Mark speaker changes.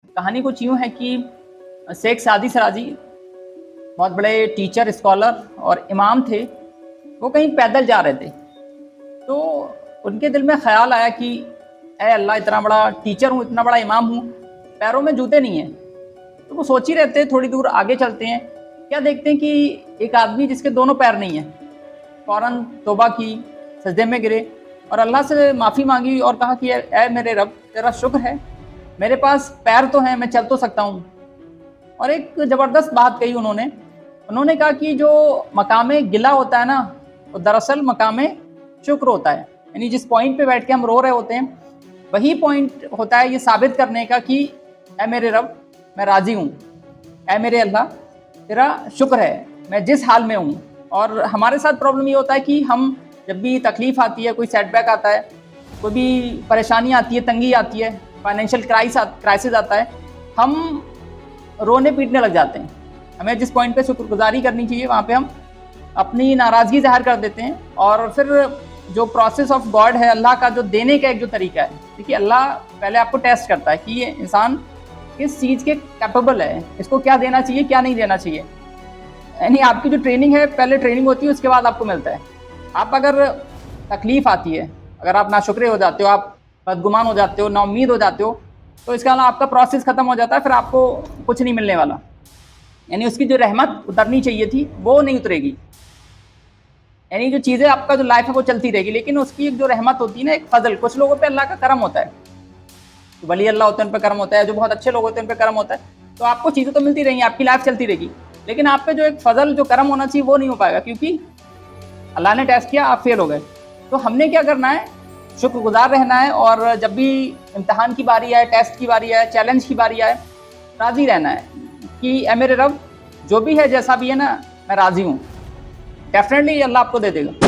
Speaker 1: کہانی کچھ یوں ہے کہ شیخ سعدی سراجی بہت بڑے ٹیچر اسکالر اور امام تھے. وہ کہیں پیدل جا رہے تھے تو ان کے دل میں خیال آیا کہ اے اللہ، اتنا بڑا ٹیچر ہوں، اتنا بڑا امام ہوں، پیروں میں جوتے نہیں ہیں. تو وہ سوچ ہی رہتے، تھوڑی دور آگے چلتے ہیں، کیا دیکھتے ہیں کہ ایک آدمی جس کے دونوں پیر نہیں ہیں. فوراً توبہ کی، سجدے میں گرے اور اللہ سے معافی مانگی اور کہا کہ اے میرے رب، تیرا شکر ہے، میرے پاس پیر تو ہیں، میں چل تو سکتا ہوں. اور ایک زبردست بات کہی انہوں نے کہا کہ جو مقام گلہ ہوتا ہے نا، وہ دراصل مقام شکر ہوتا ہے. یعنی جس پوائنٹ پہ بیٹھ کے ہم رو رہے ہوتے ہیں، وہی پوائنٹ ہوتا ہے یہ ثابت کرنے کا کہ اے میرے رب، میں راضی ہوں، اے میرے اللہ، تیرا شکر ہے میں جس حال میں ہوں. اور ہمارے ساتھ پرابلم یہ ہوتا ہے کہ ہم جب بھی تکلیف آتی ہے، کوئی سیٹ بیک آتا ہے، کوئی بھی پریشانی آتی ہے، تنگی آتی ہے، فائنینشیل کرائسس آتا ہے، ہم رونے پیٹنے لگ جاتے ہیں. ہمیں جس پوائنٹ پہ شکر گزاری کرنی چاہیے وہاں پہ ہم اپنی ناراضگی ظاہر کر دیتے ہیں. اور پھر جو پروسیس آف گاڈ ہے، اللہ کا جو دینے کا ایک جو طریقہ ہے، دیکھیے اللہ پہلے آپ کو ٹیسٹ کرتا ہے کہ یہ انسان کس چیز کے کیپیبل ہے، اس کو کیا دینا چاہیے، کیا نہیں دینا چاہیے. یعنی آپ کی جو ٹریننگ ہے، پہلے ٹریننگ ہوتی ہے، اس کے بعد آپ کو ملتا ہے. آپ اگر تکلیف آتی ہے، اگر آپ ناشکرے ہو جاتے ہو، آپ بدگمان ہو جاتے ہو، نا امید ہو جاتے ہو، تو اس کا آپ کا پروسیس ختم ہو جاتا ہے، پھر آپ کو کچھ نہیں ملنے والا. یعنی اس کی جو رحمت اترنی چاہیے تھی وہ نہیں اترے گی. یعنی جو چیزیں آپ کا جو لائف ہے وہ چلتی رہے گی، لیکن اس کی ایک جو رحمت ہوتی ہے نا، ایک فضل، کچھ لوگوں پہ اللہ کا کرم ہوتا ہے، جو ولی اللہ ہوتے ہیں ان پہ کرم ہوتا ہے، جو بہت اچھے لوگ ہوتے ہیں ان پہ کرم ہوتا ہے. تو آپ کو چیزیں تو ملتی رہیں گی، آپ کی لائف چلتی رہے گی، لیکن آپ پہ جو ایک فضل، جو کرم ہونا چاہیے وہ نہیں ہو پائے گا، کیونکہ اللہ نے ٹیسٹ کیا، آپ فیل ہو گئے. تو ہم نے کیا کرنا ہے؟ شکر گزار رہنا ہے، اور جب بھی امتحان کی باری آئے، ٹیسٹ کی باری آئے، چیلنج کی باری آئے، راضی رہنا ہے کہ اے میرے رب، جو بھی ہے جیسا بھی ہے نا، میں راضی ہوں. ڈیفینیٹلی اللہ آپ کو دے دے گا.